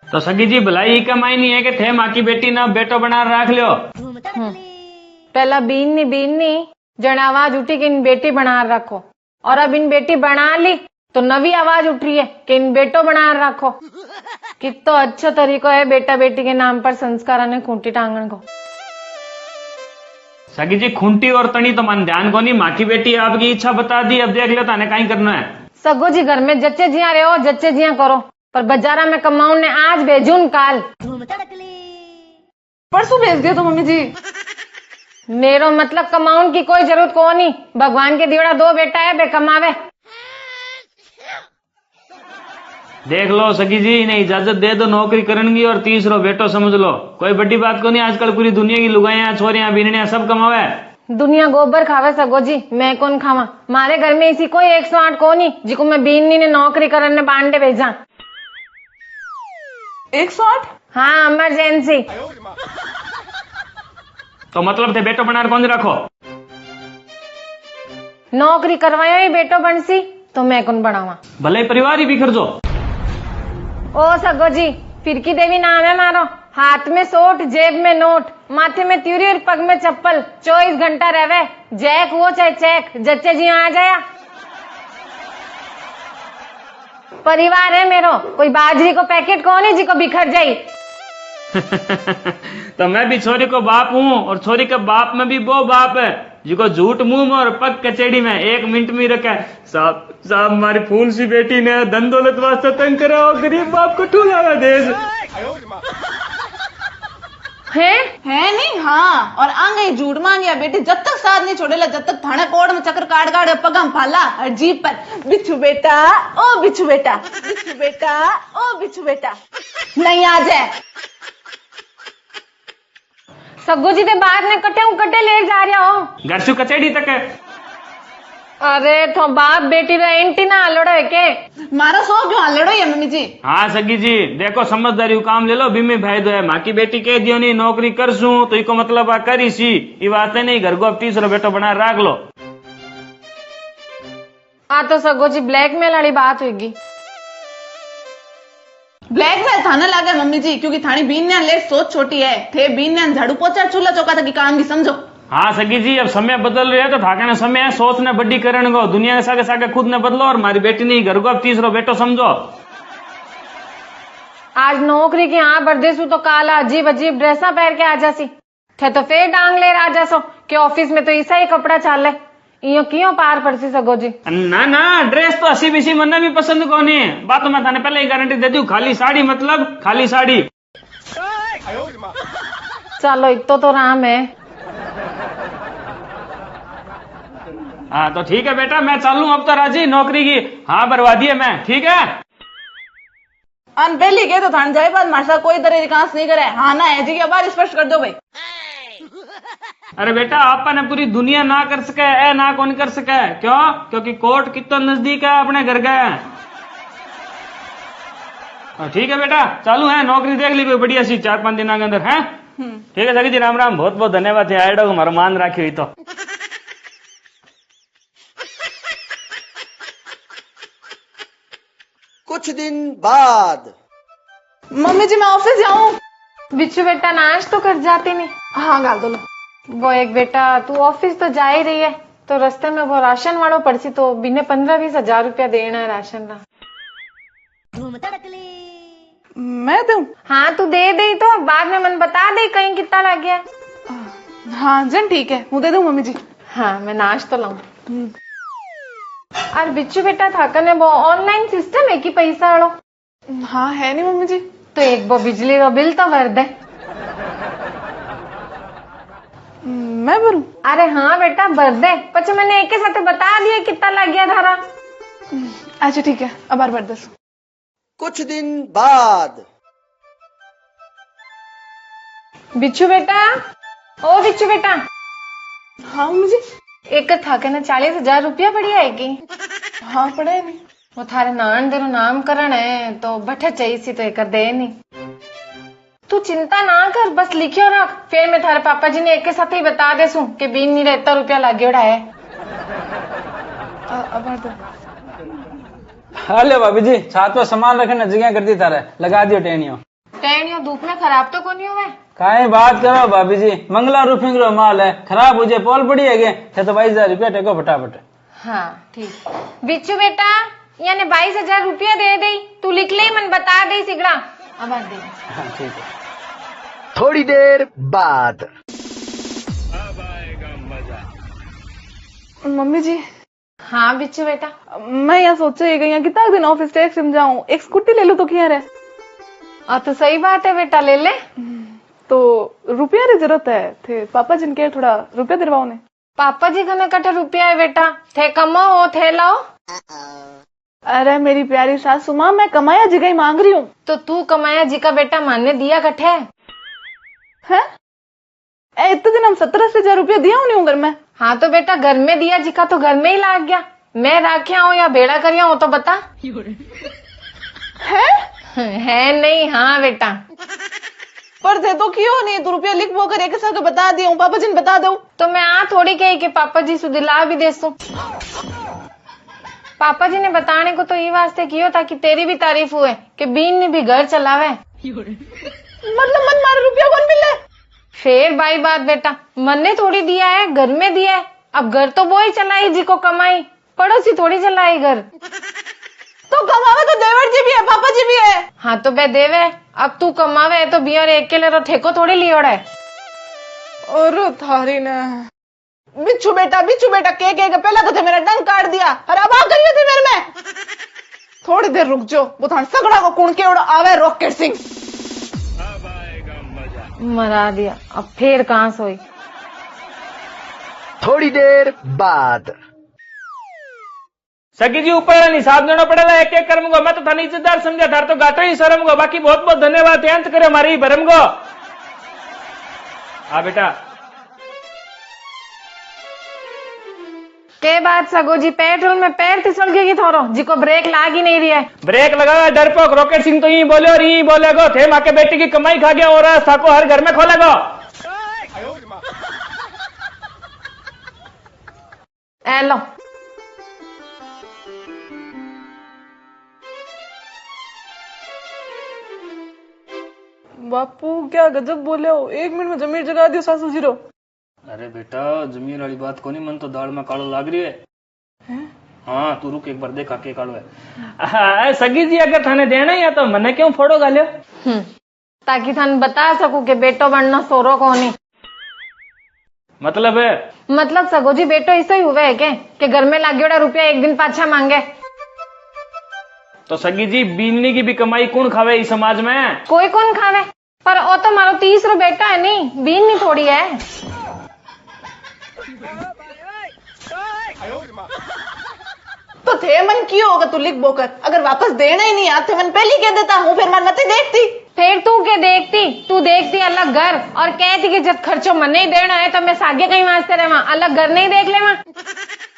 तो सगी जी भलाई ही कमाई नहीं है कि थे माँ की बेटी ना बेटो बना राख लियो। पहला बीननी जन आवाज उठी कि इन बेटी बना रखो, और अब इन बेटी बना ली तो नवी आवाज उठ रही है कि इन बेटो बना रखो। कितो अच्छा तरीको है बेटा बेटी के नाम पर संस्कार ने खूंटी टांगन को। सगी जी खूंटी और तनी तो मन ध्यान को नहीं, माँ की बेटी आपकी इच्छा बता दी, अब देख लो ताने कहीं करना है। सगो जी घर में जच्चे जिया रहो, जच्चे जिया करो, पर बाजारा में कमाऊ ने आज भेजून काल। परसों भेज दिया तो मम्मी जी। मेरो मतलब कमाउन की कोई जरूरत को नहीं, भगवान के दिवड़ा दो बेटा है बे कमावे। देख लो सगी जी, इन्हें इजाजत दे दो नौकरी करनगी और तीसरो बेटो समझ लो, कोई बड़ी बात को नहीं। आजकल पूरी दुनिया की लुगाइयां छोरियां बीननियां सब कमावे। दुनिया गोबर खावे सगो जी, मैं कौन खावा। मारे घर में इसी कोई 108 को नहीं जिको मैं बीननी ने नौकरी करने बांडे भेजा। 108? हाँ, इमरजेंसी। तो मतलब थे बेटो बना कौन रखो? नौकरी करवायो ही बेटो बनसी तो मैं कौन बनावा। भले परिवार ही बिखर जो। ओ सगो जी, फिरकी देवी नाम है मारो। हाथ में सोट, जेब में नोट, माथे में त्यूरी और पग में चप्पल, 24 घंटा रहवे। जैक वो चाहे चेक, जच्चे जी आ जाया। परिवार है मेरो, कोई बाजरी को पैकेट कौन है जी को बिखर जाई। तो मैं भी छोरी को बाप हूँ, और छोरी के बाप में भी वो बाप है जिको झूठ मुंह में और पग कचेड़ी में 1 मिनट में रखा है। साहब साहब हमारी फूल सी बेटी ने धन दौलत वास्ते तंग करा और गरीब बाप को ठुलावा देश है नहीं। हाँ, और आंगे झूठ मांगिया बेटी जब तक साथ नहीं छोड़ेला, जब तक थाने कोड़ में चक्कर काट काट पगम फाला और जीप पर बिच्छू बेटा ओ बिच्छू बेटा, बिच्छू बेटा ओ बिच्छू बेटा नहीं आ जाए। सग्गू जी के बाद में कटे ले जा रहा हो घर से कचेड़ी तक है। अरे तो बाप बेटी रे एंटी ना लड़ो है के मारा सो क्यों लड़ो है मम्मी जी। हाँ सगी जी देखो, समझदारी काम ले लो। बीमे भाई दो है माँ की बेटी कह दियो नहीं नौकरी कर सू तो इको मतलब आ करी सी, ये बात है नहीं। घर को अब तीसरा बेटो बना राख लो। आ तो सगो जी ब्लैकमेल वाली बात होगी। ब्लैकमेल थाने लगे मम्मी जी, क्योंकि थानी बीन ने ले सोच छोटी है। थे बीन ने झाड़ू पोछा चूल्हा चौका तक की काम की समझो। हाँ सगी जी, अब समय बदल रहा है तो थाके समय है सोच ने बड़ी करण को, दुनिया के सागे सागे खुद ने बदलो। और हमारी बेटी नहीं, घर को अब तीसरो बेटो समझो। आज नौकरी की हाँ बरदेसू तो काला अजीब अजीब ड्रेसा पहन के आ जासी थे तो फिर डांग ले आ जासो कि ऑफिस में तो ऐसा ही कपड़ा चाले। इयो क्यों पार पड़सी सगो जी। ना ना, ड्रेस तो हसी बिसी मन्ने भी पसंद को नहीं। बात तो मैं थाने पहले ही गारंटी दे दी, खाली साड़ी मतलब खाली साड़ी। चलो इतो तो राम है। हाँ तो ठीक है बेटा, मैं चालू अब तो राजी नौकरी की हाँ बर्बादी है मैं, ठीक है। अन पहली के तो थाने जाए बाद मार कोई तरह विकास नहीं करे। हाँ ना है जी के बार स्पष्ट कर दो भाई। अरे बेटा आपने पूरी दुनिया ना कर सके, ए ना कौन कर सके, क्यों? क्योंकि कोर्ट कितना नजदीक है अपने घर का। ठीक है बेटा, चालू है नौकरी देख ली कोई बढ़िया सी 4-5 दिन के अंदर है। ठीक है सगी जी, राम राम, बहुत बहुत धन्यवाद है आइडो हमारा मान राखी हुई। तो कुछ दिन बाद मम्मी जी मैं ऑफिस जाऊं। बिच्छू बेटा नाश तो कर जाती नहीं। हाँ गाल दो लो। वो एक बेटा तू ऑफिस तो जा ही रही है तो रास्ते में वो राशन वालों पड़सी तो बिने 15-20 हजार रुपया देना है राशन का। मैं दूं? हाँ तू दे दे तो बाद में मन बता दे कहीं कितना लग गया। हाँ जन ठीक है, मैं दे दूं मम्मी जी। हाँ मैं नाश तो लाऊं। और बिच्छू बेटा थाका ने वो ऑनलाइन सिस्टम है कि पैसा वालों? हाँ है नहीं मम्मी जी। तो एक वो बिजली का बिल तो भर दे। मैं भरूं? अरे हाँ बेटा भर दे, पचे मैंने एक के साथ बता दिया कितना लग गया धारा। अच्छा ठीक है, अब बार भर दस। कुछ दिन बाद बिच्छू बेटा, ओ बिच्छू बेटा। हाँ मम्मी जी। एक थाके ने 40,000 रुपया बढ़िया है की? हाँ पड़े नहीं। वो थारे नान तेरो नामकरण है तो बठे चाहिए सी तो एक दे नहीं। तू चिंता ना कर, बस लिखियो रख, फिर मैं थारे पापा जी ने एक के साथ ही बता देसू कि बीन नहीं रहता रुपया लागेड़ा है। अब भर दो। हेलो भाभी जी, छात पर सामान रखने जगह कर दी तारे, लगा दियो टेनियो। टेनियो धूप में खराब तो कोनी हुए। काहे बात करो भाभी जी, मंगला रूफिंग रो माल है, खराब हो जाए पोल पड़ी है थे तो 22,000 रुपया टेको फटाफट। हाँ ठीक। बिच्छू बेटा यानी 22,000 रुपया दे दे, तू लिख ले मन बता दे सिगड़ा। अब दे। हाँ ठीक है। थोड़ी देर बाद। मम्मी जी, हाँ बिच्छू बेटा, मैं यहाँ सोच रही गई कितना दिन ऑफिस टैक्स समझाऊं, एक स्कूटी ले लूं तो क्या रे। और तो सही बात है बेटा, ले ले। तो रुपया री जरूरत है थे, पापा जिनके थोड़ा रुपया दिलवाओ ने। पापा जी का कटे रुपया है बेटा, थे कमाओ थे लाओ। अरे मेरी प्यारी सासू माँ, मैं कमाया जिगा ही मांग रही हूँ। तो तू कमाया जी का बेटा मानने दिया कटे है? इतने दिन हम 17,000 रुपया दिया हूँ घर में। हाँ तो बेटा घर में दिया जी का तो घर में ही लाग गया, मैं राखिया हूँ या बेड़ा करिया हूँ तो बता। है नहीं? हाँ बेटा। पर थे तो क्यों नहीं, तू रुपया लिख वो कर एक साथ बता दिया हूँ, पापा जी ने बता दो। तो मैं आ थोड़ी कही कि पापा जी सुदिला भी दे सू। पापा जी ने बताने को तो ये वास्ते कियो ताकि तेरी भी तारीफ हुए कि बीन ने भी घर चलावे। मतलब मन मारे रुपया कौन मिले? फिर बाई बात बेटा, मन ने थोड़ी दिया है, घर में दिया है। अब घर तो वो ही चलाई जी को कमाई, पड़ोसी थोड़ी चलाई घर। तो कमावे तो देवर जी भी है, पापा जी भी है। हाँ तो बे देवे, अब तू कमावे तो बियर एक के लिए ठेको थोड़ी लियोड़ा है। और थारी ने बिच्छू बेटा के पहला तो थे मेरा डंक काट दिया, अरे अब आ गई थी मेरे में। थोड़ी देर रुक जो, वो थान सगड़ा को कुण के उड़ा आवे रॉकेट सिंह। मरा दिया, अब फिर कहां सोई। थोड़ी देर बाद। सगी जी ऊपर वाला हिसाब देना पड़ेगा एक एक कर्म को। मैं तो थानी इज्जतदार समझा, थार तो गाता ही शर्म को। बाकी बहुत बहुत धन्यवाद, अंत करे हमारी भरम को। हाँ बेटा। के बात सगो जी, पेट्रोल में पैर फिसल गई थोरो जी को ब्रेक लाग ही नहीं रही है। ब्रेक लगा डरपोक, रॉकेट सिंह तो यही बोले और यही बोलेगो। थे माँ के बेटी की कमाई खा गया और रास्ता को हर घर में खोलेगो। लो बापू क्या गजब बोले हो, 1 मिनट में जमीन जगा दियो सासू जी रो। अरे बेटा जमीन वाली बात को नहीं, मन तो दाल में कालो लाग रही है। हाँ तू रुक एक बार देखा के कालो है। सगी जी अगर थाने देना ही है तो मने क्यों फोड़ो गालियो? ताकि थान बता सकूं कि बेटो बनना सोरो को नहीं। मतलब है? मतलब सगो जी बेटो ऐसा ही हुआ है के घर में लागेड़ा रुपया एक दिन पाछा मांगे। तो सगी जी बीननी की भी कमाई कौन खावे इस समाज में? कोई कौन खावे, पर वो तो मारो 30 बेटा है नहीं, बीन नहीं थोड़ी है। तो थे मन क्यों होगा तू लिख बोकर, अगर वापस देना ही नहीं आते मन पहले कह देता हूँ, फिर मन मत देखती। फिर तू के देखती, तू देखती अलग घर और कहती कि जब खर्चो मन नहीं देना है तो मैं सागे कहीं वास्ते रहे, अलग घर नहीं देख ले।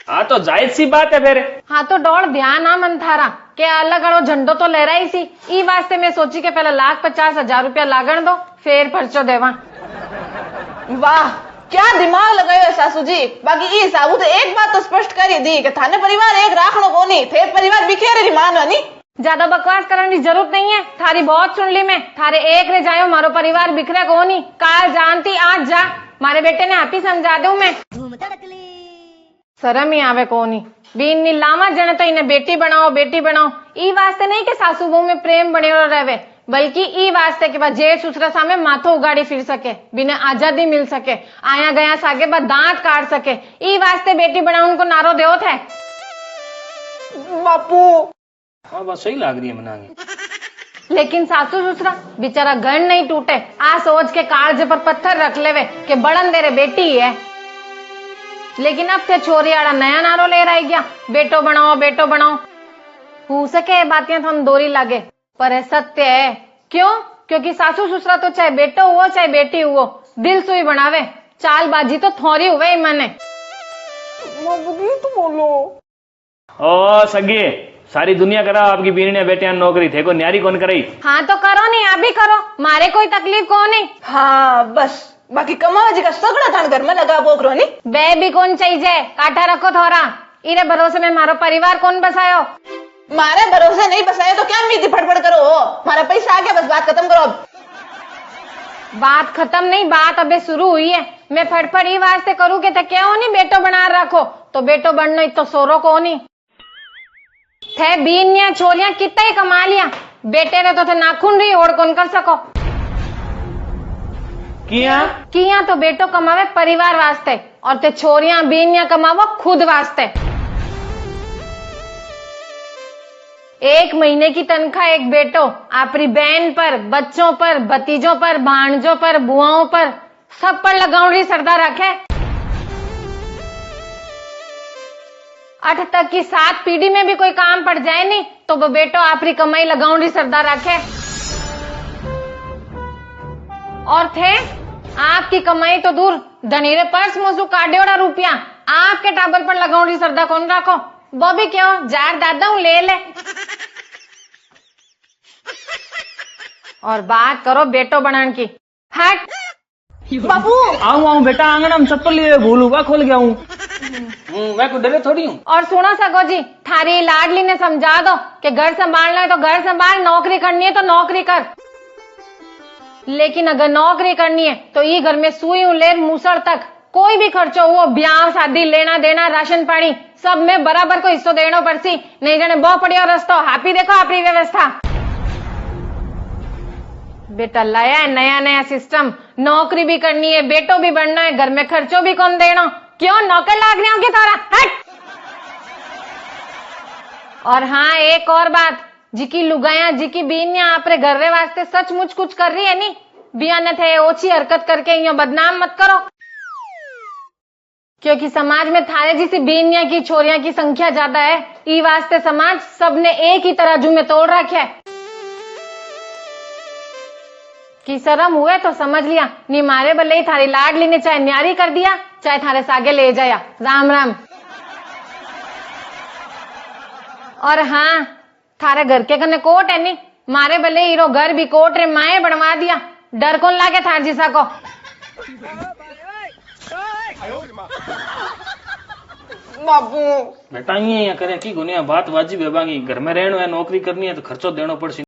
हाँ तो जायज सी बात है फिर। हाँ तो डोड़ ध्यान आ मन थारा के अलग अड़ो झंडो तो लहराई सी, ई वास्ते मैं सोची के पहले 1,50,000 रुपया लागण दो फिर पर्चो देवा। वाह क्या दिमाग लगायो है सासू जी। बाकी ये साबू तो एक बात तो स्पष्ट कर ही दी कि थाने परिवार एक राखणो को नहीं थे, परिवार बिखेरे री मान नहीं। ज्यादा बकवास करने की जरूरत नहीं है, थारी बहुत सुन ली मैं। थारे एक रे जायो मारो परिवार बिखरे को नहीं, काल जानती आज जा, मारे बेटे ने हाथी समझा दू मैं। शर्म ही आवे को नहीं, बीन नी लावा जने तो इन्हें बेटी बनाओ बेटी बनाओ। ई वास्ते नहीं के सासू बहू में प्रेम बने रहे, बल्कि ई वास्ते के बाद जेठ ससुरा सामने माथो उगाड़ी फिर सके, बिना आजादी मिल सके, आया गया सागे बाद दांत काट सके। ई वास्ते बेटी बनाओ उनको नारो देओ थे। बापू हाँ बस सही लाग रही है मनागे। लेकिन सासू ससुरा बेचारा घर नहीं टूटे, आ सोच के कालजे पर पत्थर रख लेवे कि बड़न देरे बेटी ही है। लेकिन अब थे छोरी आड़ा नया नारो ले रह गया, बेटो बनाओ बेटो बनाओ। हो सके बातें थोन दोरी लागे पर है सत्य है। क्यों? क्योंकि सासू ससुरा तो चाहे बेटो हुओ चाहे बेटी हुओ दिल सुई बनावे, चालबाजी तो थोड़ी हुए ही मने। तो बोलो ओ सगी सारी दुनिया करा आपकी बीनी ने बेटियां नौकरी थे को न्यारी कौन कराई? हाँ तो करो नहीं, आप भी करो, मारे कोई तकलीफ को नहीं। हाँ बस बाकी कमावा जी का सगड़ा थान घर में लगा बोकरो नहीं। बे भी कौन चाहिए, काटा रखो थोड़ा, इरे भरोसे में मारो परिवार कौन बसायो। मारे भरोसे नहीं बसाए तो क्या मीठी फटफट करो, मारा पैसा आ गया बस बात खत्म करो अब। बात खत्म नहीं, बात अबे शुरू हुई है। मैं फटफट ही वास्ते करूँ के क्यों नहीं बेटो बना रखो, तो बेटो बनना तो सोरो को नहीं थे। बीनिया छोरियां कितना ही कमा लिया, बेटे ने तो थे नाखून रही ओढ़ कौन कर सको। किया तो बेटो कमावे परिवार वास्ते, और ते छोरियां बीनिया कमावो खुद वास्ते। 1 महीने की तनख्वाह एक बेटो आपरी बहन पर, बच्चों पर, भतीजों पर, भांजों पर, बुआओं पर, सब पर लगाउड़ी सरदार रखे। 8 तक की 7 पीढ़ी में भी कोई काम पड़ जाए नहीं तो वो बेटो आपरी कमाई लगाउड़ी सरदार रखे। और थे आपकी कमाई तो दूर, धनीरे पर्स मुसु काटेड़ा रुपया आपके टाबर पर लगाउड़ी सरदार कौन रखो, वो भी क्यों जार दादा हूं ले ले। और बात करो बेटो बनाने की, हट बाबू आऊं बेटा, आंगन में चप्पल लिए भूलू बा खोल गया हूँ। मैं को डरे थोड़ी हूँ। और सुनो सको जी, थारी लाडली ने समझा दो कि घर संभालना है तो घर संभाल, नौकरी करनी है तो नौकरी कर। लेकिन अगर नौकरी करनी है तो ये घर में सुई ले मूसड़ तक कोई भी खर्चो हुआ, ब्याह शादी, लेना देना, राशन पानी, सब में बराबर को हिस्सो देना पड़सी। नहीं जाने बहुत पड़ियो रस्तो हापी देखो आपकी व्यवस्था। बेटा लाया है नया नया सिस्टम, नौकरी भी करनी है, बेटो भी बनना है, घर में खर्चो भी कौन देना, क्यों नौकर लाग रही होगी तारा, हट। और हाँ एक और बात, जिकी लुगाया जिकी बीनिया आपरे घर वास्ते सचमुच कुछ कर रही है नी, बिया न थे ओछी हरकत करके यो बदनाम मत करो, क्योंकि समाज में थारे जैसी बीनिया की छोरियां की संख्या ज्यादा है। ई वास्ते समाज सबने एक ही तराजू में तोड़ रखे है। कि शर्म हुए तो समझ लिया, नी मारे बल्ले ही थारी लाडली ने चाहे न्यारी कर दिया, चाहे थारे सागे ले जाया। राम राम। और हाँ थारे घर के कने कोट है नी, मारे बल्ले हीरो घर भी कोट रे माए बनवा दिया, डर कौन लागे थार जिसा को। बाबू बेटा ये करे की गुनिया बात वाजिब है बागी, घर में रहना है, नौकरी करनी है तो खर्चो देना पड़सी।